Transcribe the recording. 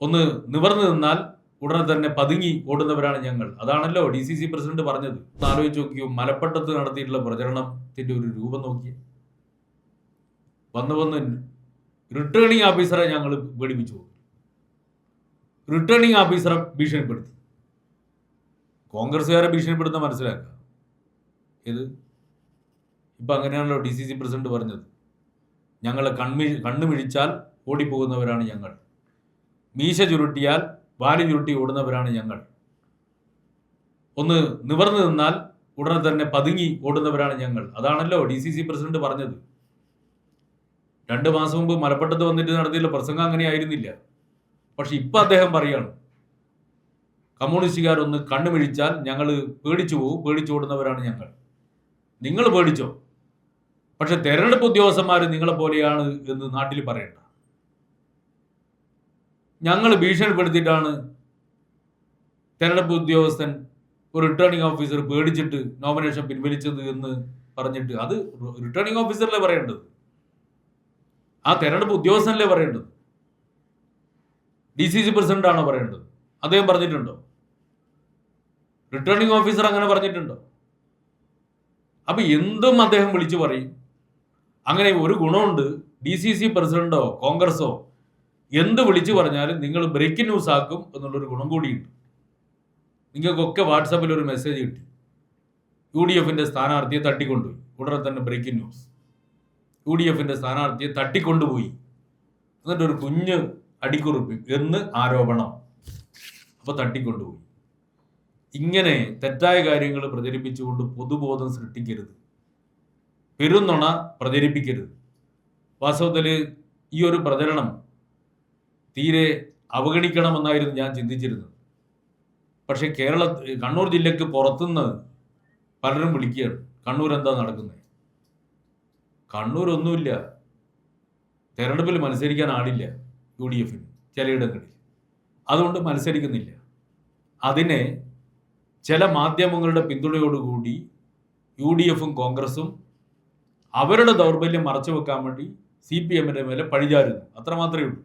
ഒന്ന് നിവർന്നു നിന്നാൽ ഉടനെ തന്നെ പതുങ്ങി ഓടുന്നവരാണ് ഞങ്ങൾ. അതാണല്ലോ DCC പ്രസിഡന്റ് പറഞ്ഞത്. ഒന്ന് ആലോചിച്ച് നോക്കിയോ, മലപ്പട്ടത്ത് നടത്തിയിട്ടുള്ള പ്രചരണത്തിന്റെ ഒരു രൂപം നോക്കിയേ. വന്ന് റിട്ടേണിംഗ് ഓഫീസറെ ഞങ്ങൾ പേടിപ്പിച്ചു. റിട്ടേണിംഗ് ഓഫീസറെ ഭീഷണിപ്പെടുത്തി. കോൺഗ്രസ്സുകാരെ ഭീഷണിപ്പെടുത്താൻ മനസ്സിലാക്കുക. ഇത് ഇപ്പം അങ്ങനെയാണല്ലോ DCC പ്രസിഡന്റ് പറഞ്ഞത്. ഞങ്ങളെ കണ്ണു മിഴിച്ചാൽ ഓടിപ്പോകുന്നവരാണ് ഞങ്ങൾ. മീശ ചുരുട്ടിയാൽ വാലി ചുരുട്ടി ഓടുന്നവരാണ് ഞങ്ങൾ. ഒന്ന് നിവർന്നു നിന്നാൽ ഉടനെ തന്നെ പതുങ്ങി ഓടുന്നവരാണ് ഞങ്ങൾ. അതാണല്ലോ DCC പ്രസിഡന്റ് പറഞ്ഞത്. 2 മാസം മുമ്പ് മലപ്പട്ടത്ത് വന്നിട്ട് നടത്തിയുള്ള പ്രസംഗം അങ്ങനെയായിരുന്നില്ല. പക്ഷെ ഇപ്പം അദ്ദേഹം പറയാണ്, കമ്മ്യൂണിസ്റ്റുകാരൊന്ന് കണ്ണുമിഴിച്ചാൽ ഞങ്ങൾ പേടിച്ചു പോകും, പേടിച്ചോടുന്നവരാണ് ഞങ്ങൾ. നിങ്ങൾ പേടിച്ചോ, പക്ഷെ തെരഞ്ഞെടുപ്പ് ഉദ്യോഗസ്ഥന്മാർ നിങ്ങളെ പോലെയാണ് എന്ന് നാട്ടിൽ പറയണ്ട. ഞങ്ങൾ ഭീഷണിപ്പെടുത്തിയിട്ടാണ് തെരഞ്ഞെടുപ്പ് ഉദ്യോഗസ്ഥൻ ഒരു റിട്ടേണിംഗ് ഓഫീസർ പേടിച്ചിട്ട് നോമിനേഷൻ പിൻവലിച്ചത് എന്ന് പറഞ്ഞിട്ട്, അത് റിട്ടേണിംഗ് ഓഫീസറല്ലേ പറയേണ്ടത്, ആ തെരഞ്ഞെടുപ്പ് ഉദ്യോഗസ്ഥനല്ലേ പറയേണ്ടത്. DCC പ്രസിഡന്റാണോ പറയേണ്ടത്? അദ്ദേഹം പറഞ്ഞിട്ടുണ്ടോ? റിട്ടേണിംഗ് ഓഫീസർ അങ്ങനെ പറഞ്ഞിട്ടുണ്ടോ? അപ്പൊ എന്തും അദ്ദേഹം വിളിച്ചു പറയും. അങ്ങനെ ഒരു ഗുണമുണ്ട്, DCC പ്രസിഡന്റോ കോൺഗ്രസോ എന്ത് വിളിച്ചു പറഞ്ഞാലും നിങ്ങൾ ബ്രേക്കിംഗ് ന്യൂസ് ആക്കും എന്നുള്ളൊരു ഗുണം കൂടിയുണ്ട്. നിങ്ങൾക്കൊക്കെ വാട്സാപ്പിൽ ഒരു മെസ്സേജ് കിട്ടി, UDFന്റെ സ്ഥാനാർത്ഥിയെ തട്ടിക്കൊണ്ടുപോയി. ഉടനെ തന്നെ ബ്രേക്കിംഗ് ന്യൂസ്, UDFന്റെ സ്ഥാനാർത്ഥിയെ തട്ടിക്കൊണ്ടുപോയി എന്നിട്ടൊരു കുഞ്ഞ് അടിക്കുറിപ്പ് എന്ന് ആരോപണം. അപ്പോൾ തട്ടിക്കൊണ്ടുപോയി. ഇങ്ങനെ തെറ്റായ കാര്യങ്ങൾ പ്രചരിപ്പിച്ചുകൊണ്ട് പൊതുബോധം സൃഷ്ടിക്കരുത്, പെരുന്നുണ പ്രചരിപ്പിക്കരുത്. വാസ്തവത്തിൽ ഈ ഒരു പ്രചരണം തീരെ അവഗണിക്കണമെന്നായിരുന്നു ഞാൻ ചിന്തിച്ചിരുന്നത്. പക്ഷേ കണ്ണൂർ ജില്ലയ്ക്ക് പുറത്തുനിന്ന് പലരും വിളിക്കുകയാണ്, കണ്ണൂർ എന്താ നടക്കുന്നത്? കണ്ണൂരൊന്നുമില്ല, തെരഞ്ഞെടുപ്പിൽ മത്സരിക്കാൻ ആളില്ല UDFന് ചിലയിടങ്ങളിൽ, അതുകൊണ്ട് മത്സരിക്കുന്നില്ല. അതിനെ ചില മാധ്യമങ്ങളുടെ പിന്തുണയോടുകൂടി UDFും കോൺഗ്രസും അവരുടെ ദൗർബല്യം മറച്ചു വെക്കാൻ വേണ്ടി CPMന്റെ മേലെ പഴിചാരുന്നു. അത്രമാത്രമേ ഉള്ളൂ.